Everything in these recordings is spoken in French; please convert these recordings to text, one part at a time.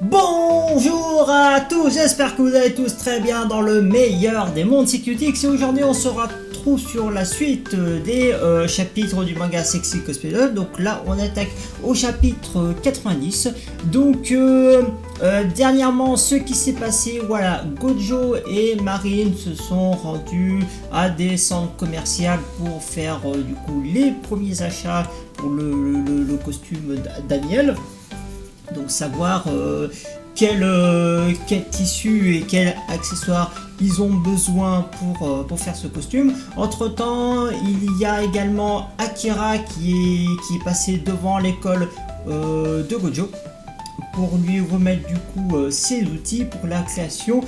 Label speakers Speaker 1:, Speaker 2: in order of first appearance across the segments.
Speaker 1: Bonjour à tous, j'espère que vous allez tous très bien dans le meilleur des mondes CQTX et aujourd'hui on se retrouve sur la suite des chapitres du manga Sexy Cosplay Love. Donc là on attaque au chapitre 90. Donc dernièrement ce qui s'est passé, voilà, Gojo et Marine se sont rendus à des centres commerciaux pour faire du coup les premiers achats pour le costume Daniel. Donc savoir quel tissu et quel accessoire ils ont besoin pour faire ce costume. Entre temps, il y a également Akira qui est passé devant l'école de Gojo pour lui remettre du coup ses outils pour la création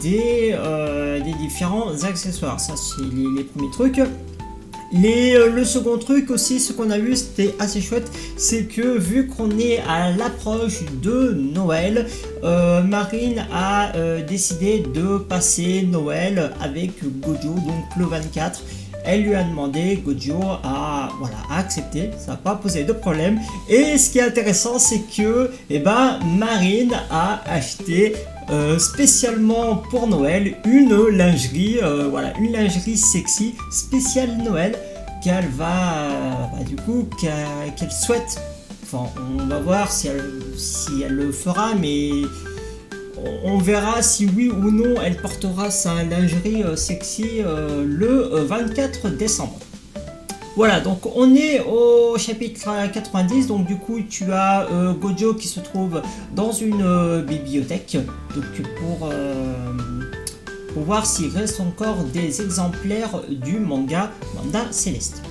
Speaker 1: des différents accessoires. Ça c'est les premiers trucs. Le second truc aussi, ce qu'on a vu, c'était assez chouette, c'est que vu qu'on est à l'approche de Noël, Marine a décidé de passer Noël avec Gojo, donc le 24. Elle lui a demandé, Gojo a accepté, ça n'a pas posé de problème. Et ce qui est intéressant, c'est que Marine a acheté spécialement pour Noël une lingerie, une lingerie sexy spéciale Noël qu'elle va qu'elle souhaite. Enfin, on va voir si elle le fera, mais on verra si oui ou non elle portera sa lingerie sexy le 24 décembre. Voilà, donc on est au chapitre 90, donc du coup tu as Gojo qui se trouve dans une bibliothèque donc pour voir s'il reste encore des exemplaires du manga Céleste.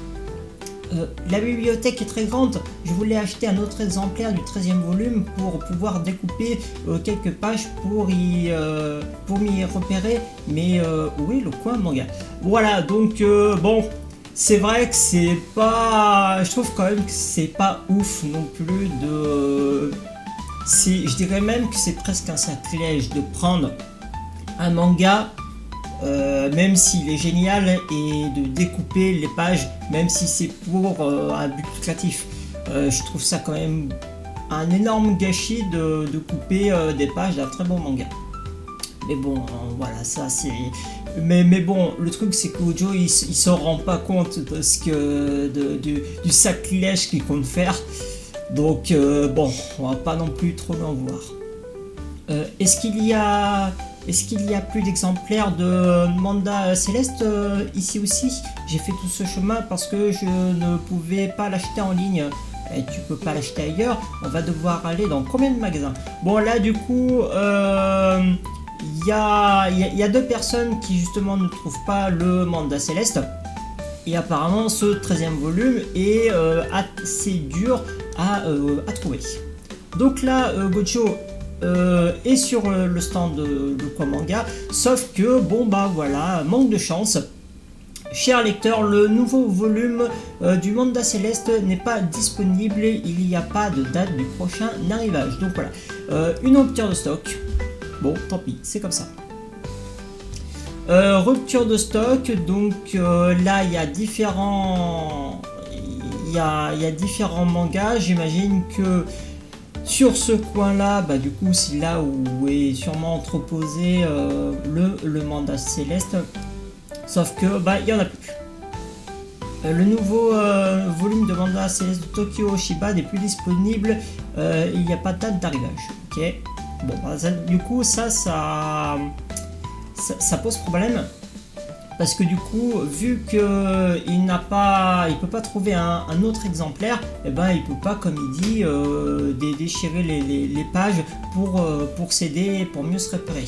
Speaker 1: La bibliothèque est très grande, je voulais acheter un autre exemplaire du 13e volume pour pouvoir découper quelques pages pour m'y repérer, mais où est le coin manga? Voilà, donc bon... C'est vrai que c'est pas... Je trouve quand même que c'est pas ouf non plus de... Je dirais même que c'est presque un sacrilège de prendre un manga, même s'il est génial, et de découper les pages, même si c'est pour un but lucratif. Je trouve ça quand même un énorme gâchis de couper des pages d'un très bon manga. Mais bon, voilà, ça c'est... Mais bon, le truc c'est que Gojo il se rend pas compte du sacrilège qu'il compte faire. Donc bon, on va pas non plus trop l'en voir. Est-ce qu'il y a plus d'exemplaires de Manga Céleste ici aussi? J'ai fait tout ce chemin parce que je ne pouvais pas l'acheter en ligne. Et tu peux pas l'acheter ailleurs, on va devoir aller dans combien de magasins? Bon là du coup... Il y a deux personnes qui justement ne trouvent pas le Manga Céleste et apparemment ce 13e volume est assez dur à trouver. Donc là Gojo est sur le stand de Quoi Manga, sauf que bon bah voilà, manque de chance. Cher lecteur, le nouveau volume du Manga Céleste n'est pas disponible, il n'y a pas de date du prochain arrivage. Donc voilà, une rupture de stock. Bon, tant pis, c'est comme ça. Rupture de stock, donc là il y a différents mangas. J'imagine que sur ce coin-là, du coup c'est là où est sûrement entreposé le Manga Céleste. Sauf que il y en a plus. Le nouveau volume de Manga Céleste de Tokyo Shiba n'est plus disponible. Il n'y a pas de date d'arrivage. Ok. Bon, du coup, ça pose problème parce que du coup, vu qu'il peut pas trouver un autre exemplaire, il peut pas, comme il dit, déchirer les pages pour s'aider, pour mieux se repérer.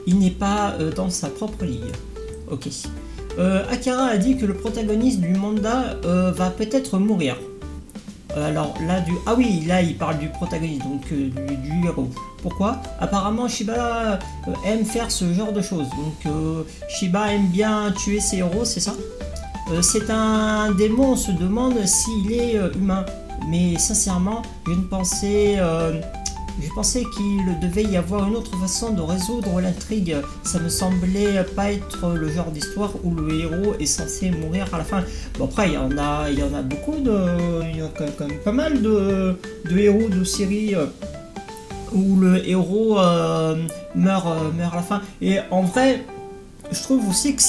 Speaker 1: Il n'est pas dans sa propre ligue. Ok. Akira a dit que le protagoniste du manga va peut-être mourir. Alors là il parle du protagoniste, donc du héros. Pourquoi? Apparemment Shiba aime faire ce genre de choses. Donc Shiba aime bien tuer ses héros, c'est ça? C'est un démon, on se demande s'il est humain. Mais sincèrement, je pensais qu'il devait y avoir une autre façon de résoudre l'intrigue. Ça me semblait pas être le genre d'histoire où le héros est censé mourir à la fin. Bon après il y en a beaucoup il y a quand même pas mal de héros de séries où le héros meurt à la fin. Et en vrai, je trouve aussi que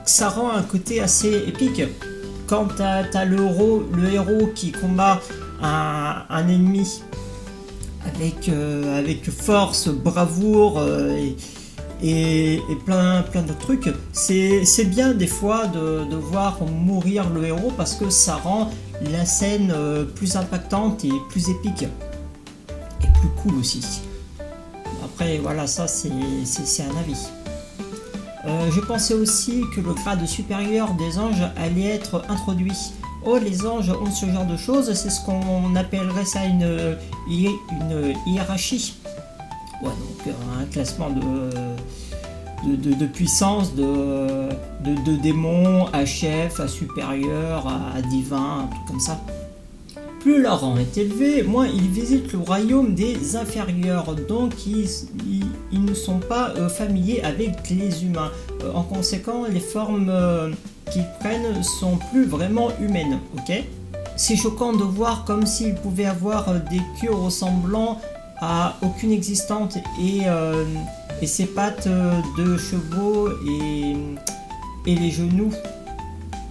Speaker 1: ça rend un côté assez épique. Quand t'as le héros qui combat un ennemi avec force, bravoure et plein d'autres trucs, c'est bien des fois de voir mourir le héros parce que ça rend la scène plus impactante et plus épique. Et plus cool aussi. Après, voilà, ça c'est un avis. Je pensais aussi que le grade supérieur des anges allait être introduit. Oh, les anges ont ce genre de choses, c'est ce qu'on appellerait ça une hiérarchie. Ouais, donc un classement de puissance, de démons à chef, à supérieur, à divin, un truc comme ça. Plus leur rang est élevé, moins ils visitent le royaume des inférieurs, donc ils ne sont pas familiers avec les humains. En conséquent, les formes qu'ils prennent sont plus vraiment humaines, ok? C'est choquant de voir comme s'ils pouvaient avoir des queues ressemblant à aucune existante et ces pattes de chevaux et les genoux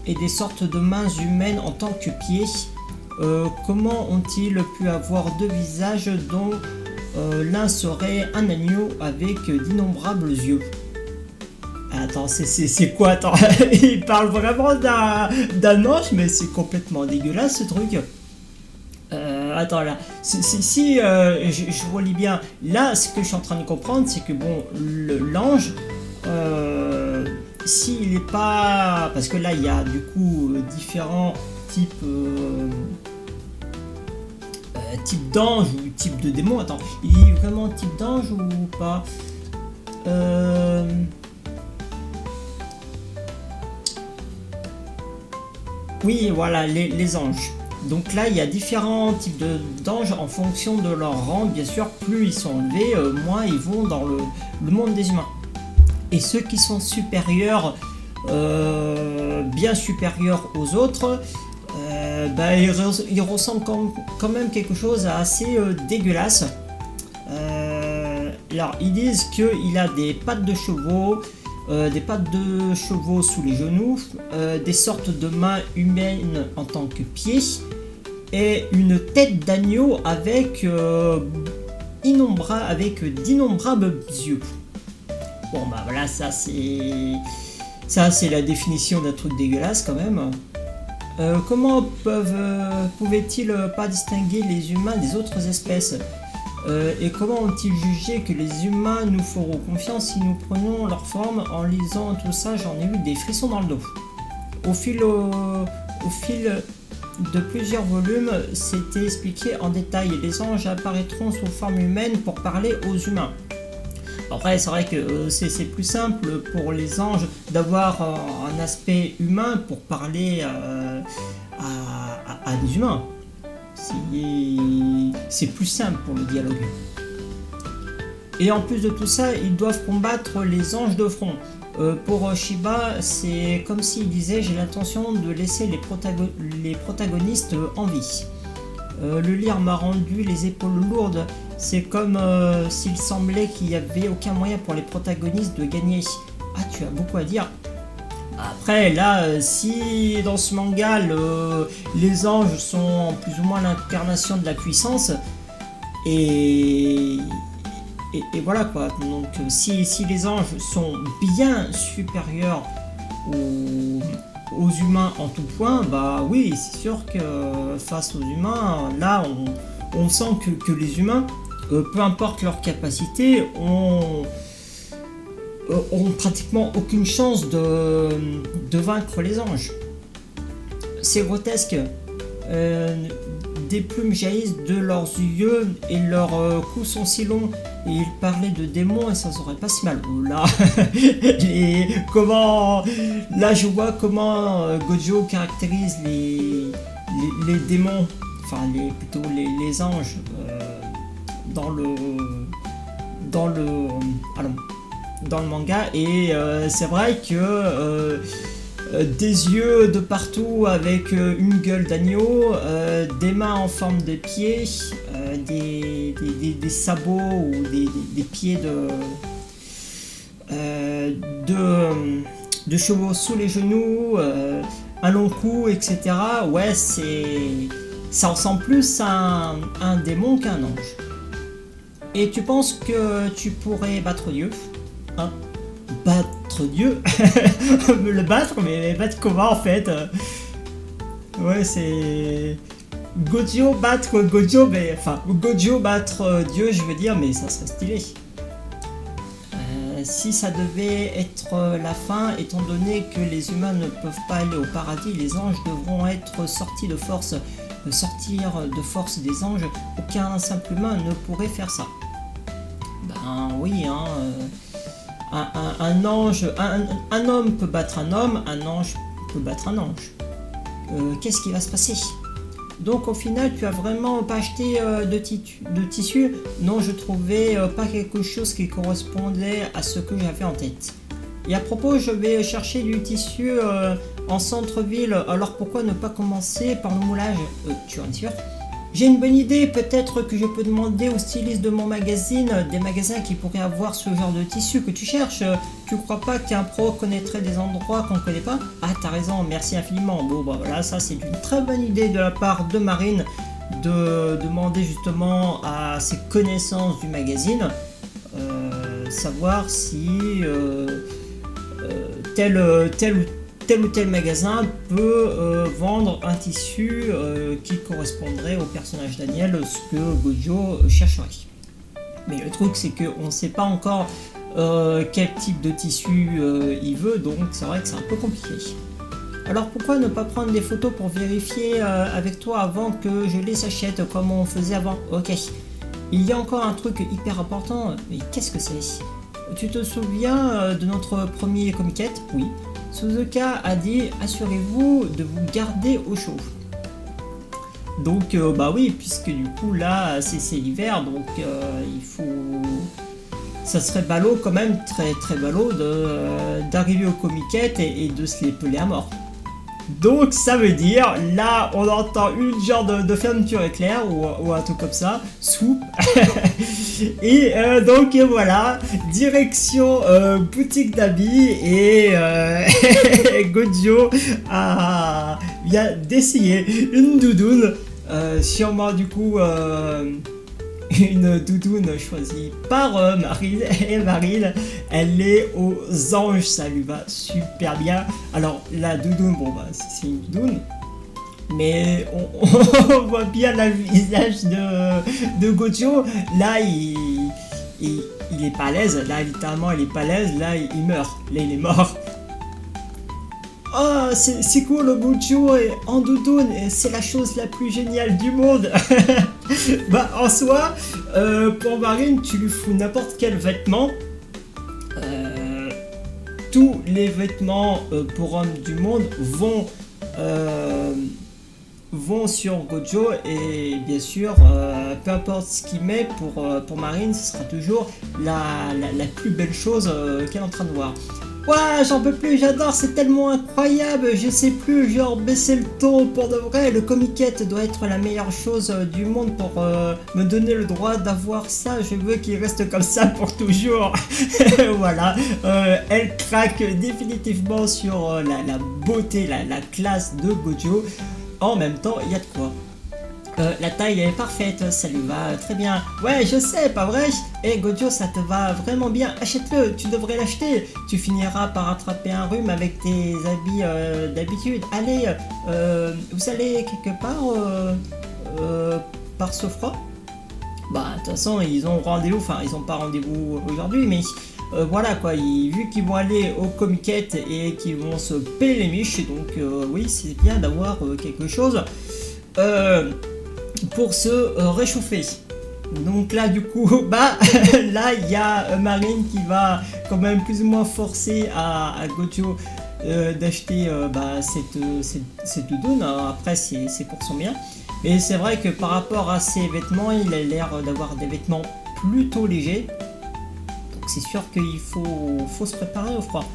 Speaker 1: et des sortes de mains humaines en tant que pieds. Comment ont-ils pu avoir deux visages dont l'un serait un agneau avec d'innombrables yeux? Attends, c'est quoi? Attends, il parle vraiment d'un ange, mais c'est complètement dégueulasse ce truc. Attends là, si je relis bien, là ce que je suis en train de comprendre, c'est que bon, l'ange, s'il est pas, parce que là il y a du coup différents types d'ange ou type de démon. Attends, il est vraiment type d'ange ou pas? Oui, voilà, les anges. Donc là, il y a différents types d'anges en fonction de leur rang. Bien sûr, plus ils sont élevés, moins ils vont dans le monde des humains. Et ceux qui sont supérieurs, bien supérieurs aux autres, ils ressemblent quand même quelque chose assez dégueulasse. Alors, ils disent qu'il a des pattes de chevaux, sous les genoux, des sortes de mains humaines en tant que pieds, et une tête d'agneau avec d'innombrables yeux. Bon bah voilà, ça c'est la définition d'un truc dégueulasse quand même. Comment pouvaient-ils pas distinguer les humains des autres espèces? Et comment ont-ils jugé que les humains nous feront confiance si nous prenons leur forme? En lisant tout ça, j'en ai eu des frissons dans le dos. Au fil de plusieurs volumes, c'était expliqué en détail. Les anges apparaîtront sous forme humaine pour parler aux humains. Après, c'est vrai que c'est plus simple pour les anges d'avoir un aspect humain pour parler à des humains. C'est plus simple pour le dialogue. Et en plus de tout ça, ils doivent combattre les anges de front. Pour Shiba, c'est comme s'il disait: j'ai l'intention de laisser les protagonistes en vie. Le lire m'a rendu les épaules lourdes. C'est comme s'il semblait qu'il n'y avait aucun moyen pour les protagonistes de gagner. Ah, tu as beaucoup à dire. Après, là, si dans ce manga, les anges sont plus ou moins l'incarnation de la puissance, et voilà quoi. Donc, si les anges sont bien supérieurs aux humains en tout point, bah oui, c'est sûr que face aux humains, là, on sent que les humains, peu importe leur capacité, ont pratiquement aucune chance de vaincre les anges. C'est grotesque. Des plumes jaillissent de leurs yeux et leurs coups sont si longs. Et ils parlaient de démons et ça serait pas si mal. Là, là je vois comment Gojo caractérise les démons, enfin plutôt les anges dans le manga, et c'est vrai que des yeux de partout avec une gueule d'agneau, des mains en forme de pieds, des sabots ou des pieds de chevaux sous les genoux, un long cou, etc. Ouais, ça ressemble plus à un démon qu'à un ange. Et tu penses que tu pourrais battre Dieu, hein? Battre Dieu? Le battre, mais battre comment en fait? Ouais, c'est... Gojo battre Gojo, mais... Enfin, Gojo battre Dieu, je veux dire, mais ça serait stylé. Si ça devait être la fin, étant donné que les humains ne peuvent pas aller au paradis, les anges devront être sortis de force. Sortir de force des anges, aucun simple humain ne pourrait faire ça. Ben oui, hein, un ange, un homme peut battre un homme, un ange peut battre un ange. Qu'est-ce qui va se passer? Donc au final, tu as vraiment pas acheté de tissu? Non, je trouvais pas quelque chose qui correspondait à ce que j'avais en tête. Et à propos, je vais chercher du tissu en centre-ville, alors pourquoi ne pas commencer par le moulage? Tu en es sûr? J'ai une bonne idée, peut-être que je peux demander au styliste de mon magazine, des magasins qui pourraient avoir ce genre de tissu que tu cherches. Tu crois pas qu'un pro connaîtrait des endroits qu'on ne connaît pas? Ah, t'as raison, merci infiniment. Bon, bah voilà, ça c'est une très bonne idée de la part de Marine de demander justement à ses connaissances du magazine, savoir si tel ou tel magasin peut vendre un tissu qui correspondrait au personnage Daniel, ce que Gojo chercherait. Mais le truc c'est qu'on ne sait pas encore quel type de tissu il veut, donc c'est vrai que c'est un peu compliqué. Alors pourquoi ne pas prendre des photos pour vérifier avec toi avant que je les achète comme on faisait avant? Ok. Il y a encore un truc hyper important, mais qu'est-ce que c'est? Tu te souviens de notre premier comiquette? Oui. Suzuka a dit assurez-vous de vous garder au chaud. Donc bah oui, puisque du coup là c'est l'hiver, donc il faut... Ça serait ballot quand même, très très ballot d'arriver au comiquette et de se les peler à mort. Donc ça veut dire, là on entend une genre de fermeture éclair ou un truc comme ça, soupe. Et donc voilà, direction boutique d'habits et Gojo vient d'essayer une doudoune, sûrement du coup une doudoune choisie par Marine, et Marine elle est aux anges, ça lui va super bien. Alors la doudoune, bon bah c'est une doudoune, mais on voit bien le visage de Gojo, là il est pas à l'aise, là littéralement il est pas à l'aise, là il meurt, là il est mort. Oh, c'est cool, le Gojo en doudoune, c'est la chose la plus géniale du monde. Bah en soi, pour Marine, tu lui fous n'importe quel vêtement. Tous les vêtements pour hommes du monde vont sur Gojo, et bien sûr, peu importe ce qu'il met, pour Marine, ce sera toujours la plus belle chose qu'elle est en train de voir. Ouah, j'en peux plus, j'adore, c'est tellement incroyable, je sais plus, genre baisser le ton pour de vrai, le comiquette doit être la meilleure chose du monde pour me donner le droit d'avoir ça, je veux qu'il reste comme ça pour toujours. Voilà, elle craque définitivement sur la beauté, la classe de Gojo. En même temps, il y a de quoi. La taille est parfaite, ça lui va très bien. Ouais, je sais, pas vrai? Eh Gojo, ça te va vraiment bien, achète-le, tu devrais l'acheter. Tu finiras par attraper un rhume avec tes habits d'habitude. Allez, vous allez quelque part par ce froid? Bah, de toute façon, ils ont rendez-vous, enfin, ils ont pas rendez-vous aujourd'hui, mais voilà quoi, vu qu'ils vont aller au comiquette et qu'ils vont se payer les miches, donc oui, c'est bien d'avoir quelque chose pour se réchauffer. Donc là du coup bah là il y a Marine qui va quand même plus ou moins forcer à Gojo d'acheter cette doudoune. Après c'est pour son bien, mais c'est vrai que par rapport à ses vêtements, il a l'air d'avoir des vêtements plutôt légers, donc c'est sûr qu'il faut se préparer au froid.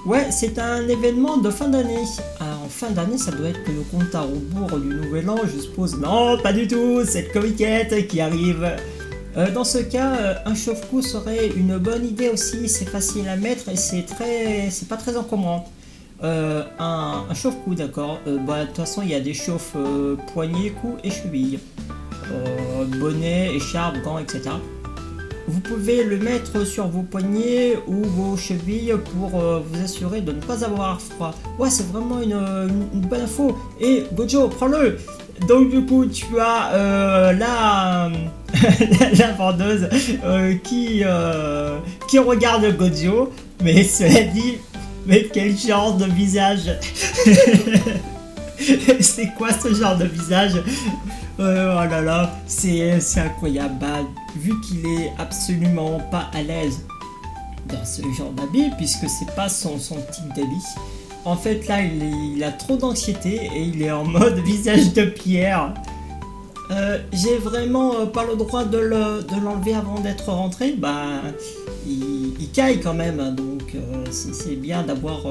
Speaker 1: Ouais, c'est un événement de fin d'année. En fin d'année, ça doit être le compte à rebours du nouvel an, je suppose. Non, pas du tout, c'est le Comiquette qui arrive. Dans ce cas, un chauffe-cou serait une bonne idée aussi, c'est facile à mettre et c'est pas très encombrant. Un chauffe-cou, d'accord. De toute façon, il y a des chauffe poignets, cou et chevilles. Bonnet, écharpe, gants, etc. Vous pouvez le mettre sur vos poignets ou vos chevilles pour vous assurer de ne pas avoir froid. Ouais, c'est vraiment une bonne info. Et Gojo, prends-le. Donc du coup, tu as la vendeuse qui regarde Gojo. Mais cela dit, mais quel genre de visage. C'est quoi ce genre de visage? Oh là là, c'est incroyable. Bah, vu qu'il est absolument pas à l'aise dans ce genre d'habit, puisque c'est pas son type d'habit, en fait là il a trop d'anxiété et il est en mode visage de pierre. J'ai vraiment pas le droit de l'enlever avant d'être rentré. Bah, il caille quand même, hein, donc c'est bien d'avoir.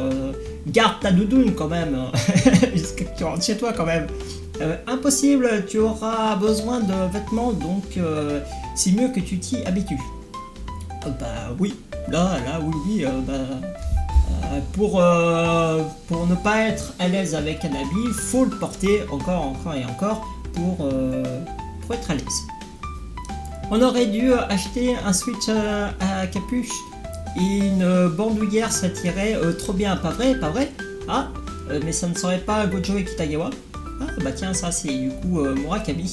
Speaker 1: Garde ta doudoune quand même, jusqu'à que tu rentres chez toi quand même. Impossible, tu auras besoin de vêtements, donc c'est mieux que tu t'y habitues. Bah oui, là, oui, pour ne pas être à l'aise avec un habit, faut le porter encore et encore pour être à l'aise. On aurait dû acheter un switch à capuche et une bandoulière, ça tirait trop bien, pas vrai? Ah, mais ça ne serait pas Gojo et Kitagawa? Ah bah tiens, ça c'est du coup Murakami.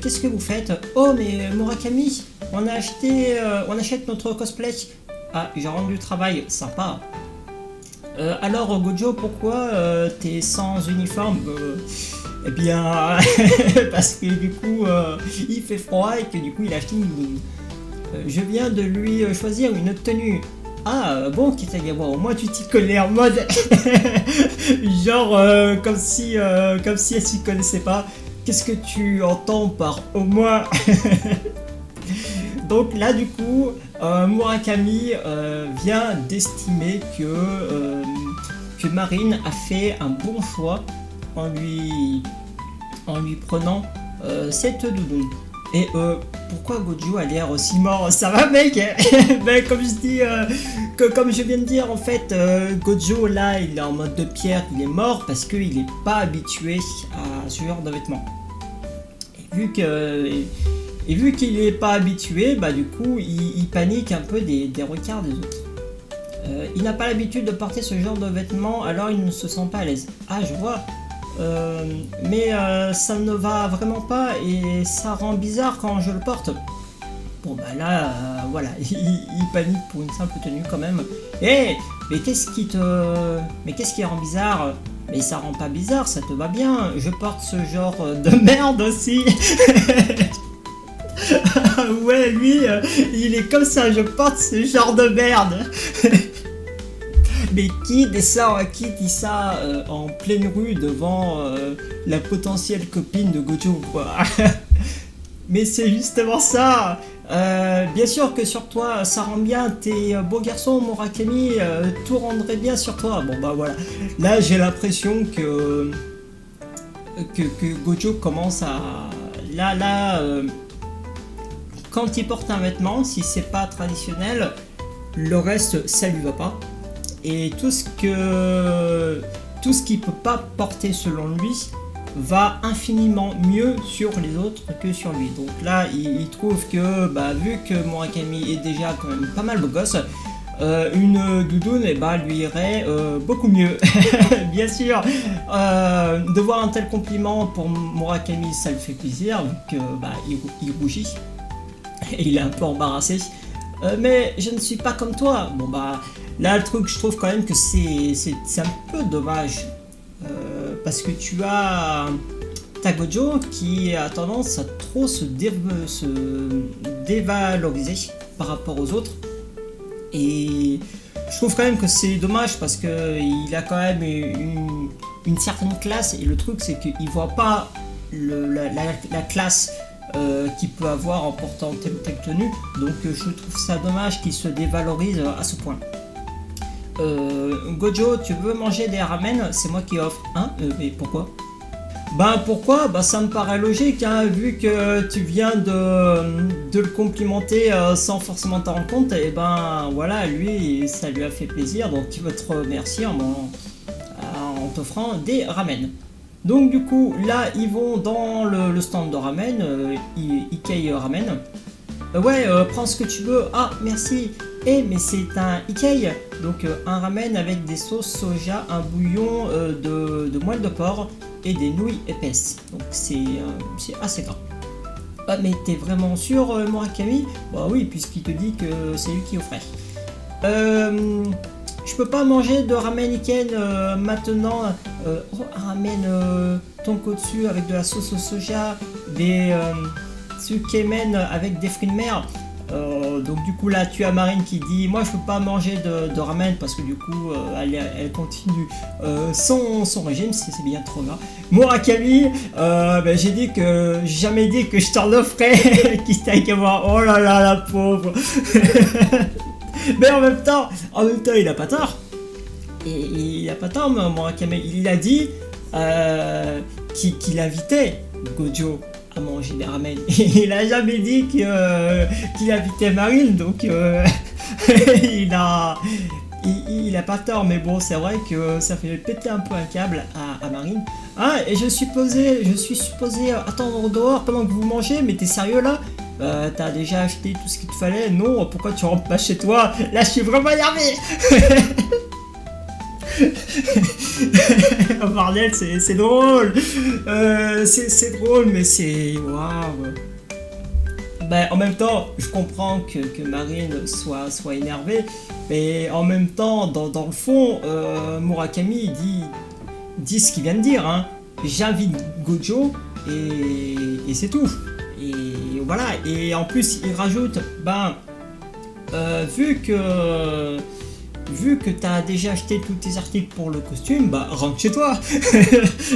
Speaker 1: Qu'est-ce que vous faites? Oh mais Murakami, on achète notre cosplay. Ah, j'ai rendu du travail, sympa. Alors Gojo, pourquoi t'es sans uniforme? Eh bien, parce que du coup il fait froid et que du coup il a acheté une blouse. Je viens de lui choisir une tenue. Ah bon, Kitagawa, au moins tu t'y connais en mode genre comme si elle s'y connaissait pas. Qu'est-ce que tu entends par au moins? Donc là du coup Murakami vient d'estimer que Marine a fait un bon choix en lui prenant cette doudoune. Et pourquoi Gojo a l'air aussi mort? Ça va mec? Ben, comme je viens de dire, en fait, Gojo là il est en mode de pierre, il est mort parce qu'il n'est pas habitué à ce genre de vêtements. Et vu qu'il n'est pas habitué, bah du coup il panique un peu des regards des autres. Il n'a pas l'habitude de porter ce genre de vêtements, alors il ne se sent pas à l'aise. Ah je vois. Mais ça ne va vraiment pas et ça rend bizarre quand je le porte. Bon bah là, voilà, il panique pour une simple tenue quand même. Mais qu'est-ce qui rend bizarre? Mais ça rend pas bizarre, ça te va bien. Je porte ce genre de merde aussi. Ouais, lui, il est comme ça, je porte ce genre de merde. Mais qui dit ça en pleine rue devant la potentielle copine de Gojo, quoi? Mais c'est justement ça. Bien sûr que sur toi ça rend bien, t'es beau garçon Murakami, tout rendrait bien sur toi. Bon bah voilà, là j'ai l'impression que Gojo commence à... Là, quand il porte un vêtement, si c'est pas traditionnel, le reste ça lui va pas. Et tout ce qu'il peut pas porter selon lui va infiniment mieux sur les autres que sur lui. Donc là il trouve que vu que Murakami est déjà quand même pas mal beau gosse, une doudoune lui irait beaucoup mieux. Bien sûr, de voir un tel compliment pour Murakami ça le fait plaisir, vu que il rougit et il est un peu embarrassé. Mais je ne suis pas comme toi. Bon là le truc, je trouve quand même que c'est un peu dommage, parce que tu as Gojo qui a tendance à trop se dévaloriser par rapport aux autres, et je trouve quand même que c'est dommage parce que il a quand même une certaine classe, et le truc c'est qu'il voit pas la classe qu'il peut avoir en portant telle ou telle tenue. Donc je trouve ça dommage qu'il se dévalorise à ce point. Gojo, tu veux manger des ramen? C'est moi qui offre. Hein? Mais pourquoi? Ben pourquoi? Ben ça me paraît logique, hein, vu que tu viens de le complimenter sans forcément t'en rendre compte, et ben voilà, lui, ça lui a fait plaisir, donc il veut te remercier en t'offrant des ramen. Donc du coup, là, ils vont dans le stand de ramen, Ikei Ramen. Ouais, prends ce que tu veux. Ah, merci. Mais c'est un Ikei, donc un ramen avec des sauces soja, un bouillon de moelle de porc et des nouilles épaisses. Donc c'est assez gras. Ah, mais t'es vraiment sûr, Murakami? Bah oui, puisqu'il te dit que c'est lui qui offrait. Je peux pas manger de ramen Iken maintenant. Un ramen tonkotsu avec de la sauce au soja, des tsukemen avec des fruits de mer. Donc du coup là tu as Marine qui dit moi je peux pas manger de ramen parce que du coup elle continue son régime, c'est bien trop gras. Murakami, j'ai jamais dit que je t'en offrais qui t'a qu'à voir. Oh là là la pauvre. Mais en même temps il a pas tort. Et il a pas tort, Murakami. Il a dit qu'il invitait Gojo à manger des ramen. Il a jamais dit qu'il invitait Marine, donc il a pas tort, mais bon, c'est vrai que ça fait péter un peu un câble à Marine. Ah, et je suis supposé attendre dehors pendant que vous mangez, mais t'es sérieux là? T'as déjà acheté tout ce qu'il te fallait? Non, pourquoi tu rentres pas chez toi? Là, je suis vraiment énervé. Oh bordel, c'est drôle. C'est drôle, mais c'est waouh. Ben, en même temps, je comprends que Marine soit énervée, mais en même temps, dans le fond, Murakami dit ce qu'il vient de dire. Hein. J'invite Gojo et c'est tout. Et voilà. Et en plus, il rajoute, vu que tu as déjà acheté tous tes articles pour le costume, rentre chez toi.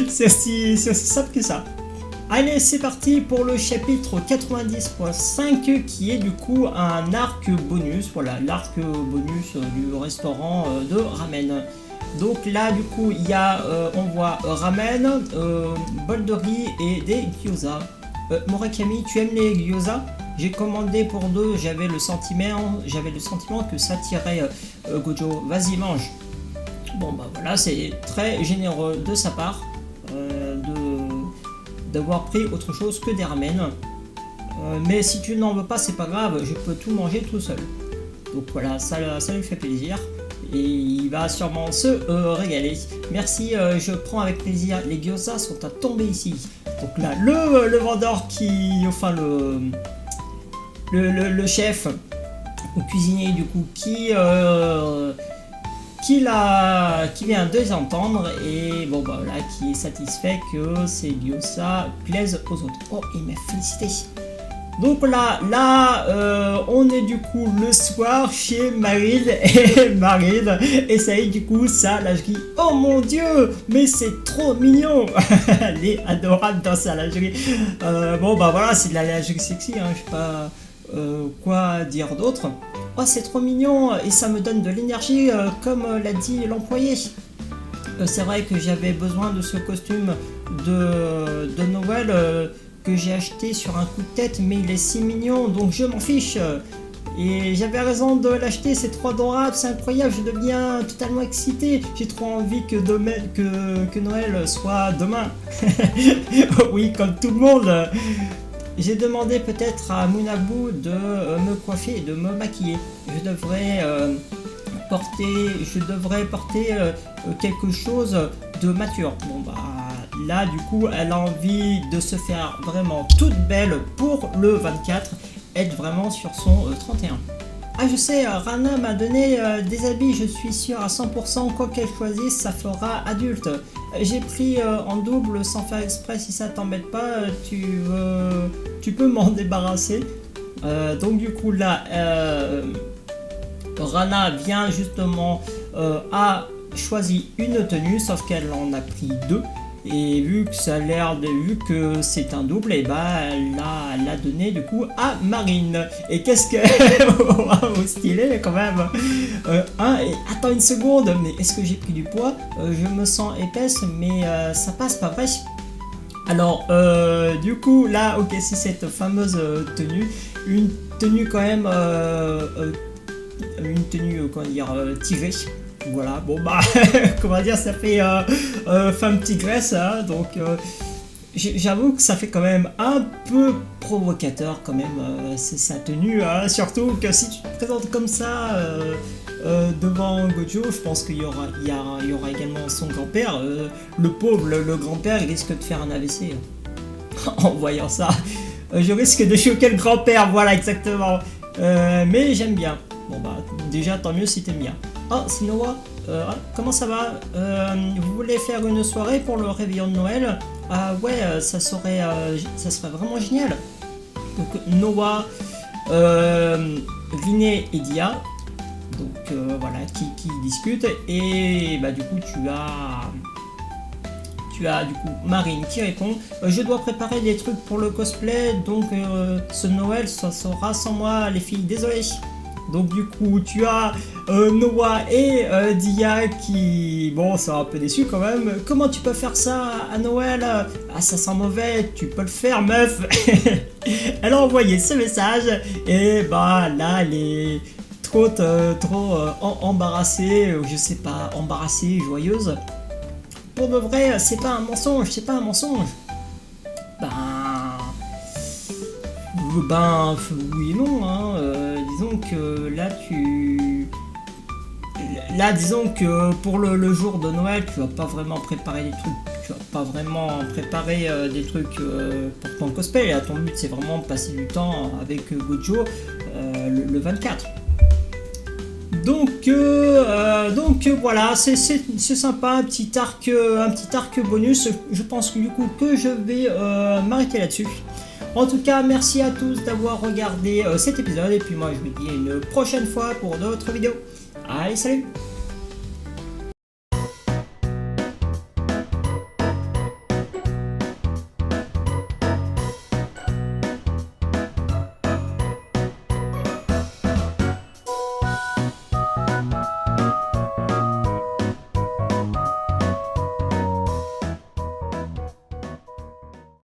Speaker 1: C'est aussi simple que ça. Allez, c'est parti pour le chapitre 90.5 qui est du coup un arc bonus. Voilà, l'arc bonus du restaurant de ramen. Donc là, du coup, il y a, on voit ramen, bol de riz et des gyoza. Murakami, tu aimes les gyoza? J'ai commandé pour deux, j'avais le sentiment que ça tirait Gojo. Vas-y, mange. Bon, voilà, c'est très généreux de sa part d'avoir pris autre chose que des ramen. Mais si tu n'en veux pas, c'est pas grave, je peux tout manger tout seul. Donc voilà, ça lui fait plaisir. Et il va sûrement se régaler. Merci, je prends avec plaisir. Les gyoza sont à tomber ici. Donc là, le vendeur le chef ou cuisinier du coup qui vient de les entendre et bon là qui est satisfait que ces gyoza plaisent aux autres. Oh, il m'a félicité. Donc là on est du coup le soir chez Marine et ça y est, du coup sa lingerie. Oh mon dieu, mais c'est trop mignon. Elle est adorable dans sa lingerie. Voilà, c'est de la lingerie sexy, hein, je sais pas quoi dire d'autre. Oh, c'est trop mignon et ça me donne de l'énergie comme l'a dit l'employé. C'est vrai que j'avais besoin de ce costume de Noël que j'ai acheté sur un coup de tête, mais il est si mignon donc je m'en fiche. Et j'avais raison de l'acheter, c'est trop adorable, c'est incroyable, je deviens totalement excité. J'ai trop envie que Noël soit demain. Oui, comme tout le monde. J'ai demandé peut-être à Munabu de me coiffer et de me maquiller. Je devrais porter quelque chose de mature. Là du coup elle a envie de se faire vraiment toute belle pour le 24, être vraiment sur son 31. Ah, je sais, Rana m'a donné des habits, je suis sûr à 100%, quoi qu'elle choisisse, ça fera adulte. J'ai pris en double sans faire exprès, si ça t'embête pas, tu peux m'en débarrasser. Donc du coup là, Rana vient justement a choisi une tenue, sauf qu'elle en a pris deux. Et vu vu que c'est un double, et bah elle l'a donné du coup à Marine. Et qu'est-ce que waouh, stylé quand même. Et attends une seconde, mais est-ce que j'ai pris du poids? Je me sens épaisse, mais ça passe pas vrai. Alors, du coup, là, ok, c'est cette fameuse tenue, une tenue quand même, une tenue, comment dire, tirée. Voilà, bon bah, comment dire, ça fait femme tigresse, hein, donc j'avoue que ça fait quand même un peu provocateur quand même, c'est sa tenue, hein, surtout que si tu te présentes comme ça devant Gojo, je pense qu'il y aura également son grand-père, le pauvre, le grand-père, il risque de faire un AVC hein. En voyant ça. Je risque de choquer le grand-père, voilà exactement. Mais j'aime bien. Bon bah déjà tant mieux si t'aimes bien. Oh Sinoa, comment ça va? Vous voulez faire une soirée pour le réveillon de Noël? Ah ouais, ça serait vraiment génial. Donc Noah, Riné et Dia, donc voilà, qui discutent. Et bah du coup tu as du coup Marine qui répond je dois préparer des trucs pour le cosplay, donc ce Noël ça sera sans moi les filles, désolé. Donc du coup tu as Noah et Dia qui, bon, sont un peu déçus quand même. Comment tu peux faire ça à Noël? Ah, ça sent mauvais, tu peux le faire meuf. Elle a envoyé ce message et bah là elle est trop embarrassée, je sais pas, embarrassée, joyeuse. Pour de vrai, c'est pas un mensonge, c'est pas un mensonge. Ben oui et non, hein. Disons que là disons que pour le jour de Noël, tu vas pas vraiment préparer des trucs, tu vas pas vraiment préparer des trucs pour ton cosplay. Là, ton but c'est vraiment de passer du temps avec Gojo le 24. Donc voilà, c'est sympa, un petit arc bonus. Je pense que du coup que je vais m'arrêter là-dessus. En tout cas, merci à tous d'avoir regardé cet épisode et puis moi je vous dis à une prochaine fois pour d'autres vidéos. Allez, salut!